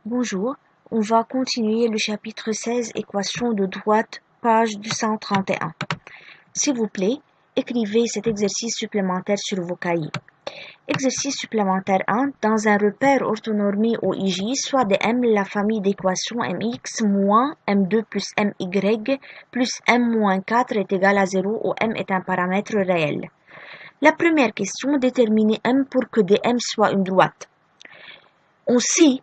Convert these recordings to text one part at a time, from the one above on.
Bonjour, on va continuer le chapitre 16, équation de droite, page 231. S'il vous plaît, écrivez cet exercice supplémentaire sur vos cahiers. Exercice supplémentaire 1. Dans un repère orthonormé OIJ, soit de M la famille d'équations mx moins m2 plus my plus m moins 4 est égal à 0 où m est un paramètre réel. La première question, déterminer m pour que dm soit une droite. On sait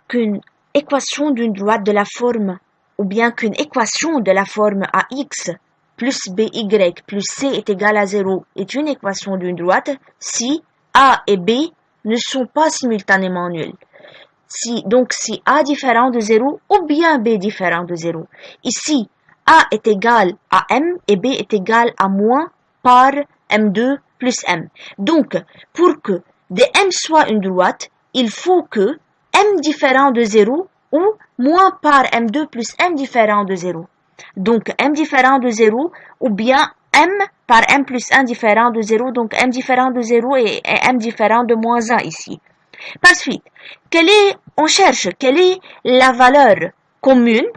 qu'une équation d'une droite de la forme, ou bien qu'une équation de la forme ax plus by plus c est égal à 0 est une équation d'une droite si a et b ne sont pas simultanément nuls. Donc si a différent de 0 ou bien b différent de 0. Ici, a est égal à m et b est égal à moins par m2 plus m. Donc, pour que dm soit une droite, il faut que m différent de 0 ou moins par m2 plus m différent de 0. Donc, m différent de 0 ou bien m par m plus 1 différent de 0. Donc, m différent de 0 et m différent de moins 1 ici. Par suite, on cherche quelle est la valeur commune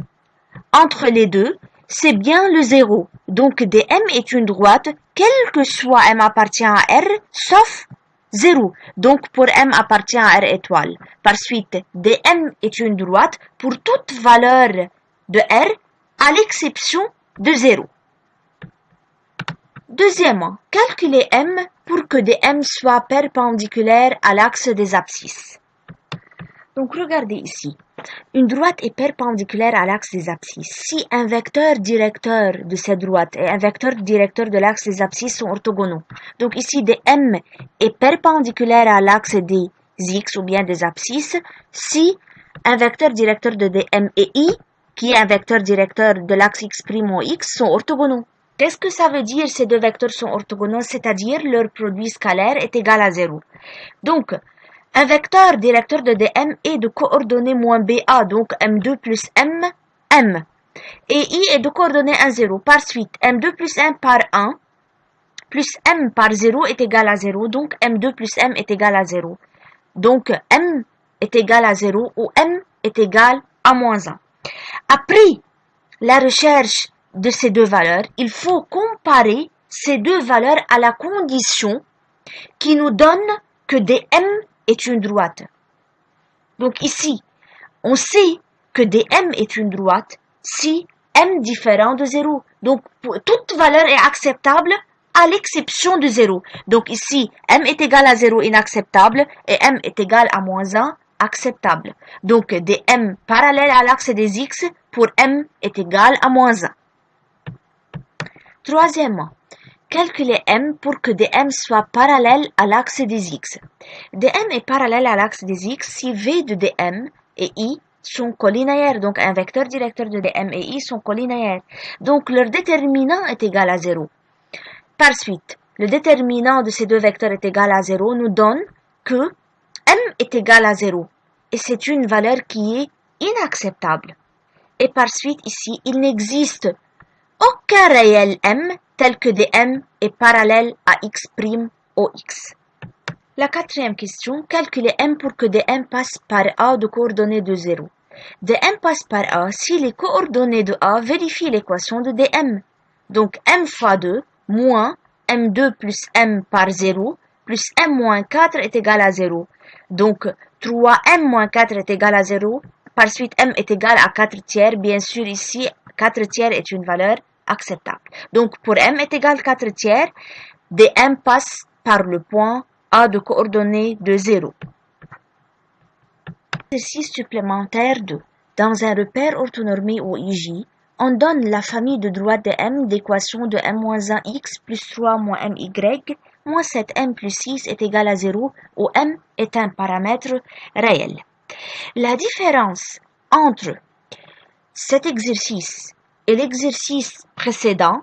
entre les deux. C'est bien le 0. Donc, dm est une droite, quel que soit m appartient à R, sauf 0. Donc, pour m appartient à R étoile. Par suite, dm est une droite pour toute valeur de R, à l'exception de 0. Deuxièmement, calculer m pour que dm soit perpendiculaire à l'axe des abscisses. Donc, regardez ici. Une droite est perpendiculaire à l'axe des abscisses. Si un vecteur directeur de cette droite et un vecteur directeur de l'axe des abscisses sont orthogonaux. Donc ici, dm est perpendiculaire à l'axe des x ou bien des abscisses si un vecteur directeur de dm et i, qui est un vecteur directeur de l'axe x' ou x, sont orthogonaux. Qu'est-ce que ça veut dire ces deux vecteurs sont orthogonaux? C'est-à-dire leur produit scalaire est égal à 0. Donc, un vecteur directeur de dm est de coordonnées moins ba, donc m2 plus m. Et i est de coordonnées 1, 0. Par suite, m2 plus 1 par 1 plus m par 0 est égal à 0. Donc, m2 plus m est égal à 0. Donc, m est égal à 0 ou m est égal à moins 1. Après la recherche de ces deux valeurs, il faut comparer ces deux valeurs à la condition qui nous donne que dm est une droite. Donc ici, on sait que dm est une droite si m différent de 0. Donc toute valeur est acceptable à l'exception de 0. Donc ici, m est égal à 0 inacceptable et m est égal à moins 1 acceptable. Donc dm parallèle à l'axe des x pour m est égal à moins 1. Troisièmement, calculer m pour que dm soit parallèle à l'axe des x. dm est parallèle à l'axe des x si v de dm et i sont collinéaires. Donc un vecteur directeur de dm et i sont collinéaires. Donc leur déterminant est égal à 0. Par suite, le déterminant de ces deux vecteurs est égal à 0 nous donne que m est égal à 0. Et c'est une valeur qui est inacceptable. Et par suite, ici, il n'existe aucun réel m tel que dm est parallèle à x' au x. La quatrième question, calculer m pour que dm passe par a de coordonnées de 0. dm passe par a si les coordonnées de a vérifient l'équation de dm. Donc m fois 2 moins m2 plus m par 0 plus m moins 4 est égal à 0. Donc 3m moins 4 est égal à 0. Par suite, m est égal à 4 tiers. Bien sûr, ici, 4 tiers est une valeur acceptable. Donc, pour m est égal à 4 tiers, dm passe par le point a de coordonnées de 0. Exercice supplémentaire 2. Dans un repère orthonormé OIJ, on donne la famille de droite de m d'équation de m-1x plus 3 moins my moins 7m plus 6 est égal à 0 où m est un paramètre réel. La différence entre cet exercice et l'exercice précédent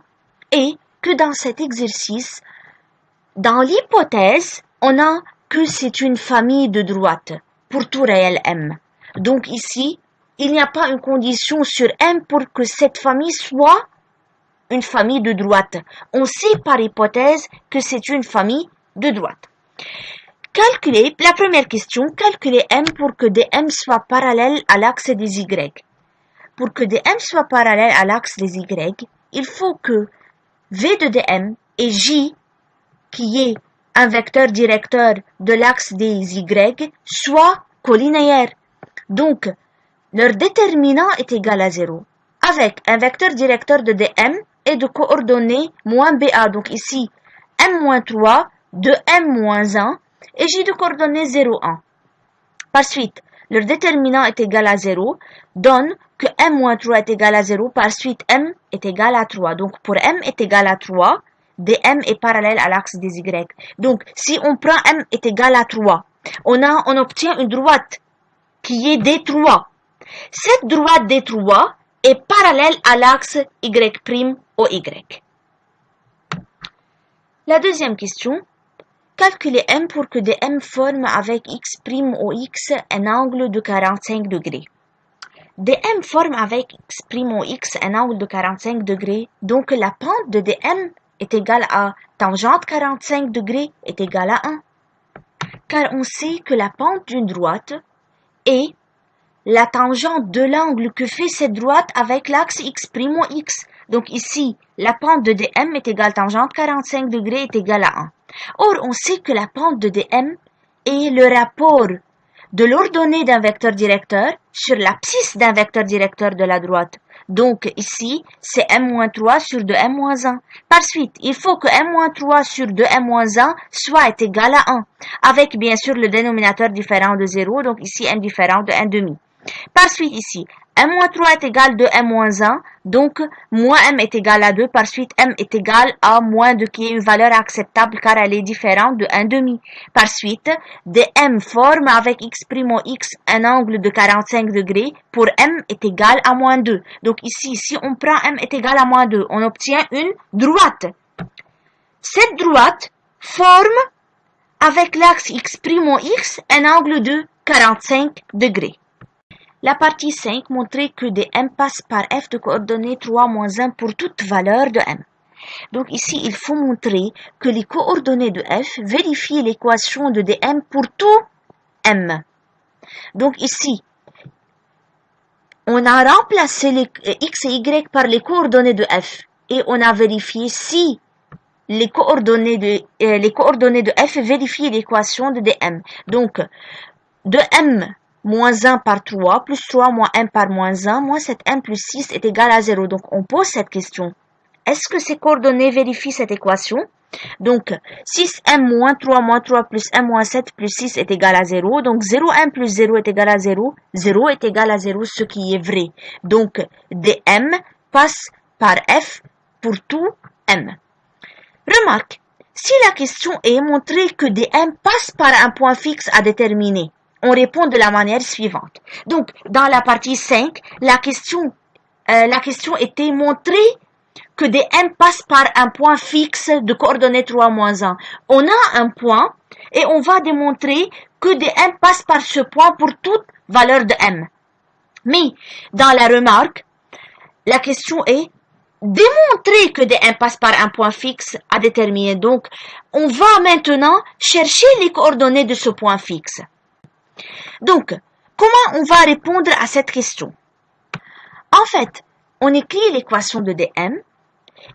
est que dans cet exercice, dans l'hypothèse, on a que c'est une famille de droites pour tout réel m. Donc ici, il n'y a pas une condition sur m pour que cette famille soit une famille de droites. On sait par hypothèse que c'est une famille de droites. Calculer, la première question, calculer m pour que dm soit parallèle à l'axe des y. Pour que dm soit parallèle à l'axe des y, il faut que v de dm et j, qui est un vecteur directeur de l'axe des y, soient collinéaires. Donc, leur déterminant est égal à 0, avec un vecteur directeur de dm et de coordonnées moins ba. Donc ici, m-3 de m-1 et j de coordonnées 0, 1. Par suite, leur déterminant est égal à 0, donne que m-3 est égal à 0, par suite m est égal à 3. Donc pour m est égal à 3, dm est parallèle à l'axe des y. Donc si on prend m est égal à 3, on obtient une droite qui est D3. Cette droite D3 est parallèle à l'axe y'Oy. La deuxième question, calculer m pour que dm forme avec x' un angle de 45 degrés. dm forme avec x' un angle de 45 degrés, donc la pente de dm est égale à tangente 45 degrés est égale à 1. Car on sait que la pente d'une droite est la tangente de l'angle que fait cette droite avec l'axe x'. Donc ici, la pente de dm est égale tangente 45 degrés est égale à 1. Or, on sait que la pente de dm est le rapport de l'ordonnée d'un vecteur directeur sur l'abscisse d'un vecteur directeur de la droite. Donc ici, c'est m-3 sur 2m-1. Par suite, il faut que m-3 sur 2m-1 soit égal à 1, avec bien sûr le dénominateur différent de 0, donc ici m différent de 1,5. Par suite ici, m-3 est égal de m-1, donc moins m est égal à 2, par suite m est égal à moins 2 qui est une valeur acceptable car elle est différente de 1,5. Par suite, dm forme avec x' un angle de 45 degrés pour m est égal à moins 2. Donc ici, si on prend m est égal à moins 2, on obtient une droite. Cette droite forme avec l'axe x' un angle de 45 degrés. La partie 5 montrait que dm passe par f de coordonnées 3 moins 1 pour toute valeur de m. Donc ici, il faut montrer que les coordonnées de f vérifient l'équation de dm pour tout m. Donc ici, on a remplacé les x et y par les coordonnées de f et on a vérifié si les coordonnées de f vérifient l'équation de dm. Donc, de m moins 1 par 3, plus 3 moins 1 par moins 1, moins 7m plus 6 est égal à 0. Donc, on pose cette question. Est-ce que ces coordonnées vérifient cette équation? Donc, 6m moins 3 plus m moins 7 plus 6 est égal à 0. Donc, 0m plus 0 est égal à 0. 0 est égal à 0, ce qui est vrai. Donc, dm passe par f pour tout m. Remarque, si la question est montrée que dm passe par un point fixe à déterminer, on répond de la manière suivante. Donc, dans la partie 5, la question était montrée que dm passe par un point fixe de coordonnées 3 moins 1. On a un point et on va démontrer que dm passe par ce point pour toute valeur de m. Mais, dans la remarque, la question est démontrer que dm passe par un point fixe à déterminer. Donc, on va maintenant chercher les coordonnées de ce point fixe. Donc, comment on va répondre à cette question? En fait, on écrit l'équation de dm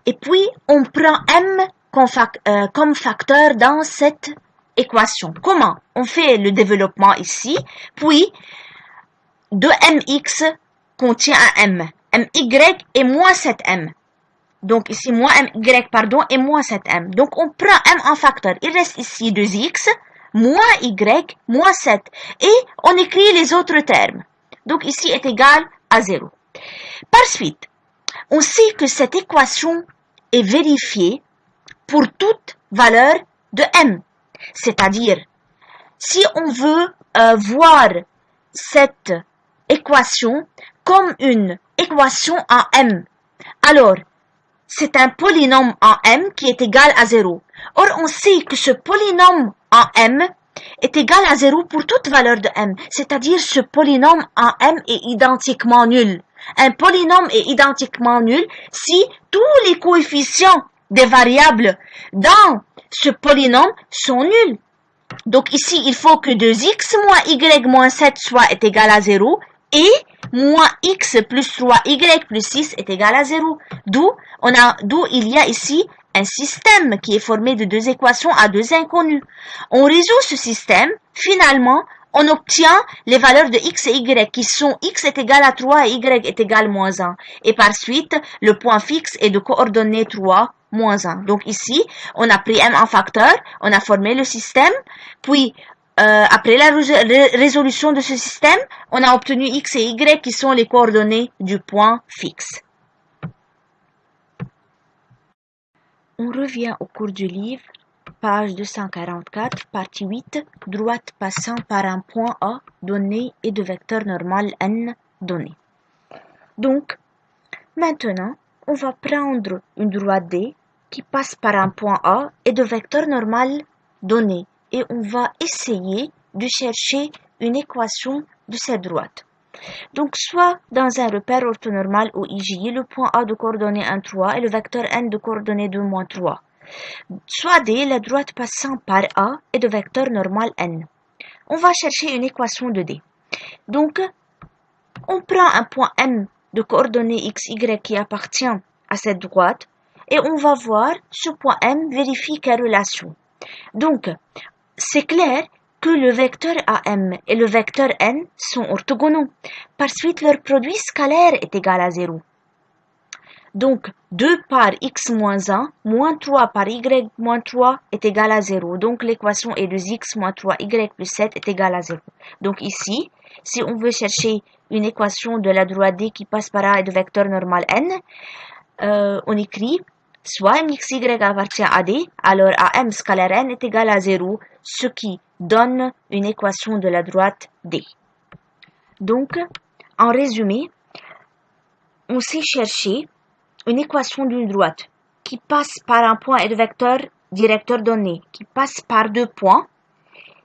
et puis on prend m comme facteur dans cette équation. Comment? On fait le développement ici, puis 2mx contient un m, my est moins 7m. Donc ici, moins my, et moins 7m. Donc on prend m en facteur. Il reste ici 2x, moins y, moins 7. Et on écrit les autres termes. Donc ici est égal à 0. Par suite, on sait que cette équation est vérifiée pour toute valeur de m. C'est-à-dire, si on veut voir cette équation comme une équation en m, alors c'est un polynôme en m qui est égal à 0. Or, on sait que ce polynôme en m est égal à 0 pour toute valeur de m. C'est-à-dire, ce polynôme en m est identiquement nul. Un polynôme est identiquement nul si tous les coefficients des variables dans ce polynôme sont nuls. Donc ici, il faut que 2x moins y moins 7 soit est égal à 0 et moins x plus 3y plus 6 est égal à 0. D'où il y a ici un système qui est formé de deux équations à deux inconnues. On résout ce système, finalement, on obtient les valeurs de x et y qui sont x est égal à 3 et y est égal à moins 1. Et par suite, le point fixe est de coordonnées 3, moins 1. Donc ici, on a pris m en facteur, on a formé le système, puis après la résolution de ce système, on a obtenu x et y qui sont les coordonnées du point fixe. On revient au cours du livre, page 244, partie 8, droite passant par un point A donné et de vecteur normal n donné. Donc, maintenant, on va prendre une droite D qui passe par un point A et de vecteur normal donné et on va essayer de chercher une équation de cette droite. Donc, soit dans un repère orthonormal ou IJ, le point A de coordonnées 1, 3 et le vecteur n de coordonnées 2, moins 3. Soit D, la droite passant par A et de vecteur normal n. On va chercher une équation de D. Donc, on prend un point M de coordonnées x, y qui appartient à cette droite et on va voir ce point M vérifie quelle relation. Donc, c'est clair que le vecteur AM et le vecteur N sont orthogonaux. Par suite, leur produit scalaire est égal à 0. Donc, 2 par x moins 1, moins 3 par y moins 3 est égal à 0. Donc, l'équation est 2x moins 3y plus 7 est égal à 0. Donc, ici, si on veut chercher une équation de la droite D qui passe par A et de vecteur normal N, on écrit soit mxy appartient à D, alors AM scalaire N est égal à 0, ce qui donne une équation de la droite D. Donc, en résumé, on sait chercher une équation d'une droite qui passe par un point et de vecteur directeur donné, qui passe par deux points,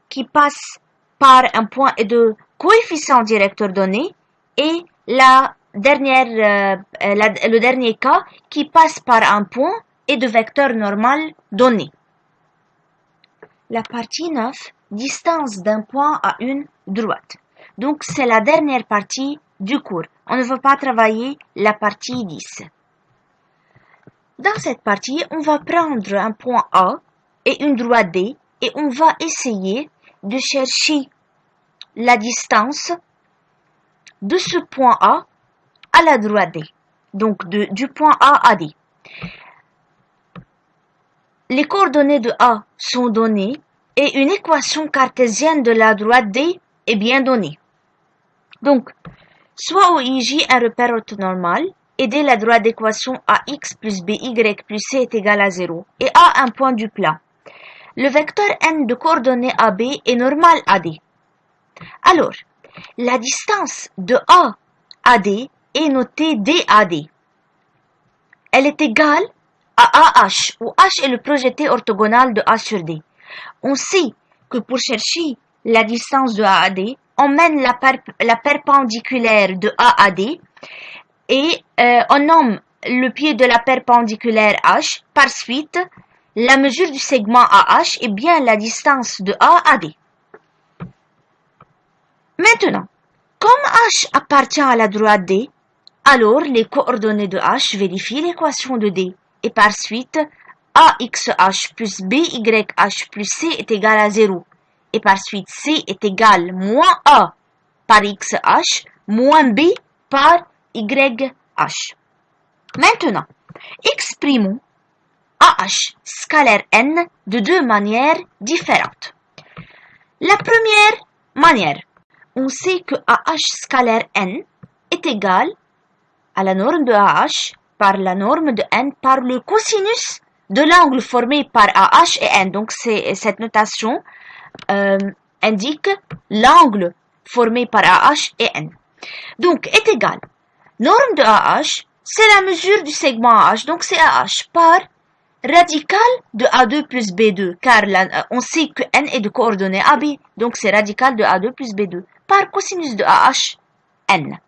qui passe par un point et de coefficient directeur donné, et le dernier cas qui passe par un point et de vecteur normal donné. La partie 9, distance d'un point à une droite. Donc, c'est la dernière partie du cours. On ne veut pas travailler la partie 10. Dans cette partie, on va prendre un point A et une droite D et on va essayer de chercher la distance de ce point A à la droite D. Donc, du point A à D. Les coordonnées de A sont données et une équation cartésienne de la droite D est bien donnée. Donc, soit au IJ un repère orthonormal, et D la droite d'équation AX plus BY plus C est égal à 0, et A un point du plat. Le vecteur n de coordonnées AB est normal à D. Alors, la distance de A à D est notée DAD. Elle est égale à AH, où H est le projeté orthogonal de A sur D. On sait que pour chercher la distance de A à D, on mène la perpendiculaire de A à D et on nomme le pied de la perpendiculaire H. Par suite, la mesure du segment AH est bien la distance de A à D. Maintenant, comme H appartient à la droite D, alors les coordonnées de H vérifient l'équation de D. Et par suite, AXH plus BYH plus C est égal à 0. Et par suite, C est égal moins A par XH moins B par YH. Maintenant, exprimons AH scalaire N de deux manières différentes. La première manière, on sait que AH scalaire N est égal à la norme de AH par la norme de N par le cosinus de l'angle formé par AH et N. Donc, cette notation indique l'angle formé par AH et N. Donc, est égal. Norme de AH, c'est la mesure du segment AH. Donc, c'est AH par radical de A2 plus B2. Car on sait que N est de coordonnées AB. Donc, c'est radical de A2 plus B2 par cosinus de AH N.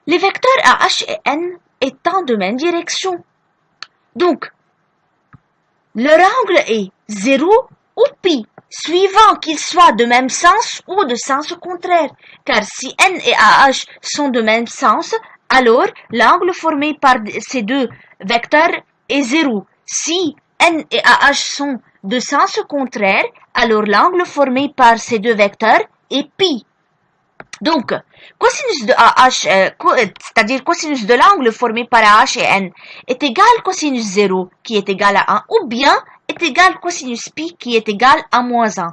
Les vecteurs AH et N étant de même direction. Donc, leur angle est 0 ou pi suivant qu'ils soient de même sens ou de sens contraire. Car si N et AH sont de même sens, alors l'angle formé par ces deux vecteurs est 0. Si N et AH sont de sens contraire, alors l'angle formé par ces deux vecteurs est pi. Donc, cosinus de AH, c'est-à-dire cosinus de l'angle formé par AH et N, est égal cosinus 0, qui est égal à 1, ou bien est égal cosinus pi, qui est égal à moins 1.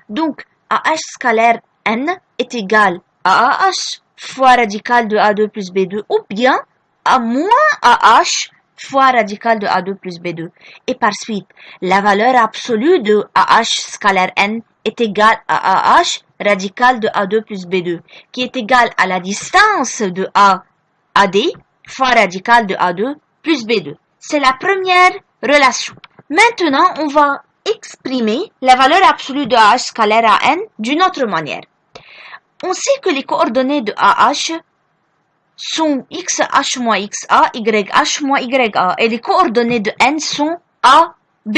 Donc, AH scalaire N est égal à AH fois radical de A2 plus B2, ou bien à moins AH fois radical de A2 plus B2. Et par suite, la valeur absolue de AH scalaire N est égale à AH radical de A2 plus B2, qui est égal à la distance de A à D fois radical de A2 plus B2. C'est la première relation. Maintenant, on va exprimer la valeur absolue de AH scalaire à N d'une autre manière. On sait que les coordonnées de AH sont XH moins XA, YH moins YA, et les coordonnées de N sont A, B.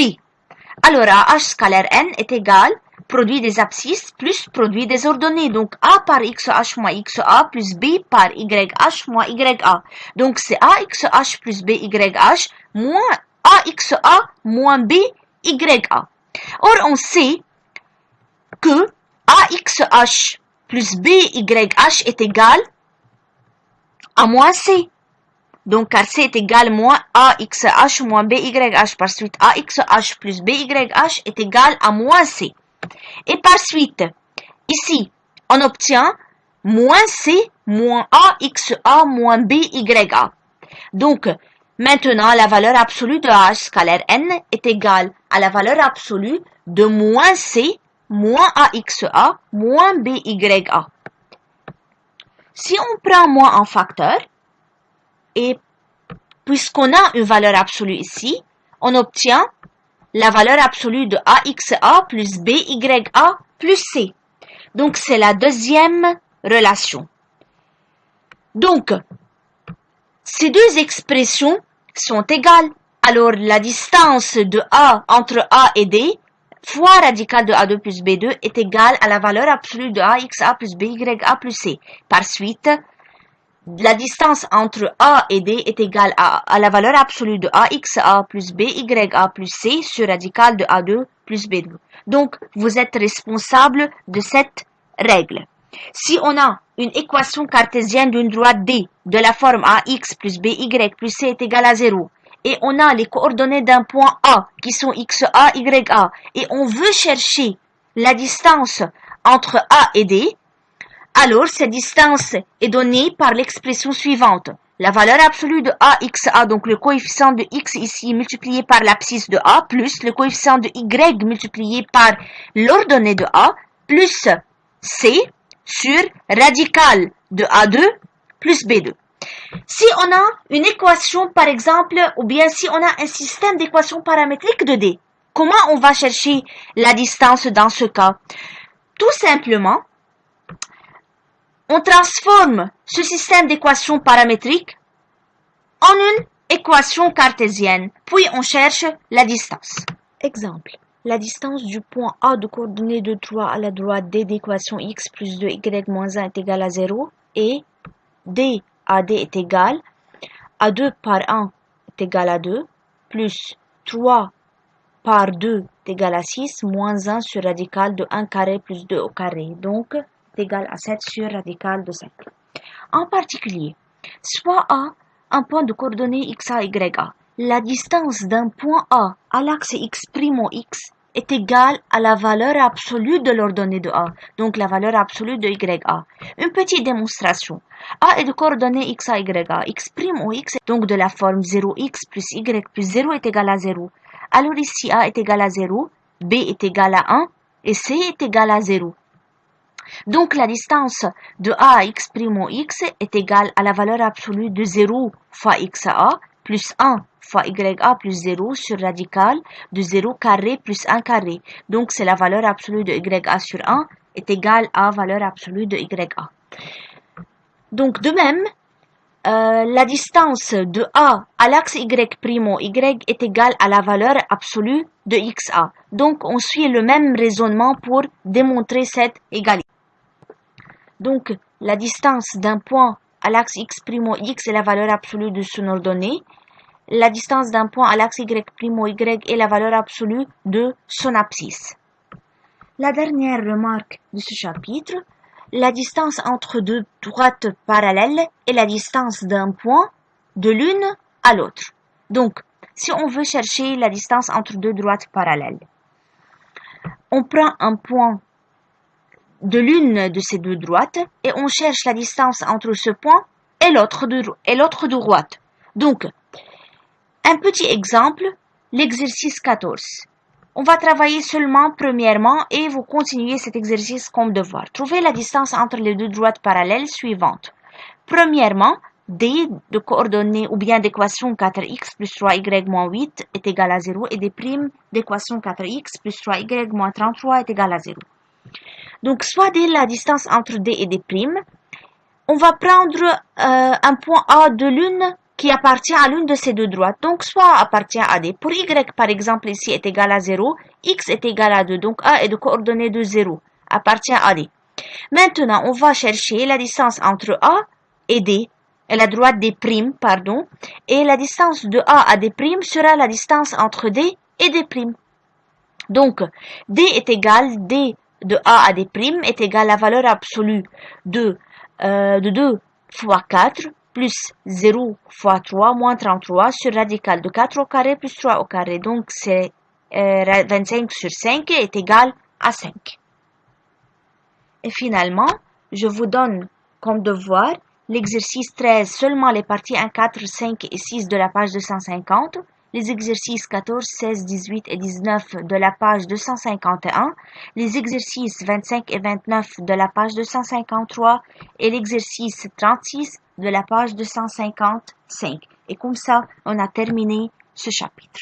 Alors, AH scalaire N est égal produit des abscisses plus produit des ordonnées. Donc, A par XH moins XA plus B par YH moins YA. Donc, c'est AXH plus BYH moins AXA moins BYA. Or, on sait que AXH plus BYH est égal à moins C. Donc, car C est égal à moins AXH moins BYH. Par suite, AXH plus BYH est égal à moins C. Et par suite, ici, on obtient moins C moins AXA moins BYA. Donc, maintenant, la valeur absolue de AH scalaire N est égale à la valeur absolue de moins C moins AXA moins BYA. Si on prend moins en facteur, et puisqu'on a une valeur absolue ici, on obtient la valeur absolue de AXA plus BYA plus C. Donc, c'est la deuxième relation. Donc, ces deux expressions sont égales. Alors, la distance de A entre A et D fois radical de A2 plus B2 est égale à la valeur absolue de AXA plus BYA plus C. Par suite, la distance entre A et D est égale à la valeur absolue de AXA plus BYA plus C sur radical de A2 plus B2. Donc, vous êtes responsable de cette règle. Si on a une équation cartésienne d'une droite D de la forme AX plus BY plus C est égal à 0, et on a les coordonnées d'un point A qui sont XA, YA, et on veut chercher la distance entre A et D, alors cette distance est donnée par l'expression suivante. La valeur absolue de AXA, donc le coefficient de X ici multiplié par l'abscisse de A, plus le coefficient de Y multiplié par l'ordonnée de A, plus C sur radical de A2 plus B2. Si on a une équation, par exemple, ou bien si on a un système d'équations paramétriques de D, comment on va chercher la distance dans ce cas? Tout simplement, on transforme ce système d'équations paramétriques en une équation cartésienne, puis on cherche la distance. Exemple. La distance du point A de coordonnées de 3 à la droite D d'équation X plus 2Y moins 1 est égale à 0 et D AD est égal à 2 par 1 est égal à 2 plus 3 par 2 est égal à 6 moins 1 sur radical de 1 carré plus 2 au carré. Donc, est égal à 7 sur radical de 5. En particulier, soit A, un point de coordonnées XA, YA. La distance d'un point A à l'axe X' au X est égale à la valeur absolue de l'ordonnée de A, donc la valeur absolue de YA. Une petite démonstration. A est de coordonnées XA, YA. X' au X est donc de la forme 0x plus Y plus 0 est égal à 0. Alors ici A est égal à 0, B est égal à 1 et C est égal à 0. Donc la distance de A à X' au X est égale à la valeur absolue de 0 fois XA plus 1 fois YA plus 0 sur radical de 0 carré plus 1 carré. Donc c'est la valeur absolue de YA sur 1 est égale à valeur absolue de YA. Donc de même, la distance de A à l'axe Y', Y est égale à la valeur absolue de XA. Donc, on suit le même raisonnement pour démontrer cette égalité. Donc, la distance d'un point à l'axe X', X est la valeur absolue de son ordonnée. La distance d'un point à l'axe Y', Y est la valeur absolue de son abscisse. La dernière remarque de ce chapitre, la distance entre deux droites parallèles est la distance d'un point de l'une à l'autre. Donc, si on veut chercher la distance entre deux droites parallèles, on prend un point de l'une de ces deux droites et on cherche la distance entre ce point et l'autre droite. Donc, un petit exemple, l'exercice 14. On va travailler seulement premièrement et vous continuez cet exercice comme devoir. Trouvez la distance entre les deux droites parallèles suivantes. Premièrement, D de coordonnées ou bien d'équation 4x plus 3y moins 8 est égal à 0 et D' d'équation 4x plus 3y moins 33 est égal à 0. Donc, soit D la distance entre D et D', on va prendre un point A de l'une qui appartient à l'une de ces deux droites, donc soit appartient à D. Pour Y, par exemple, ici est égal à 0, X est égal à 2, donc A est de coordonnées de 0, appartient à D. Maintenant, on va chercher la distance entre A et D, et la droite D', pardon, et la distance de A à D' sera la distance entre D et D'. Donc, D est égal, D de A à D' est égal à la valeur absolue de 2 fois 4 plus 0 fois 3 moins 33 sur radical de 4 au carré plus 3 au carré. Donc, c'est 25 sur 5 est égal à 5. Et finalement, je vous donne comme devoir l'exercice 13, seulement les parties 1, 4, 5 et 6 de la page 250, les exercices 14, 16, 18 et 19 de la page 251, les exercices 25 et 29 de la page 253 et l'exercice 36 de la page 255. Et comme ça, on a terminé ce chapitre.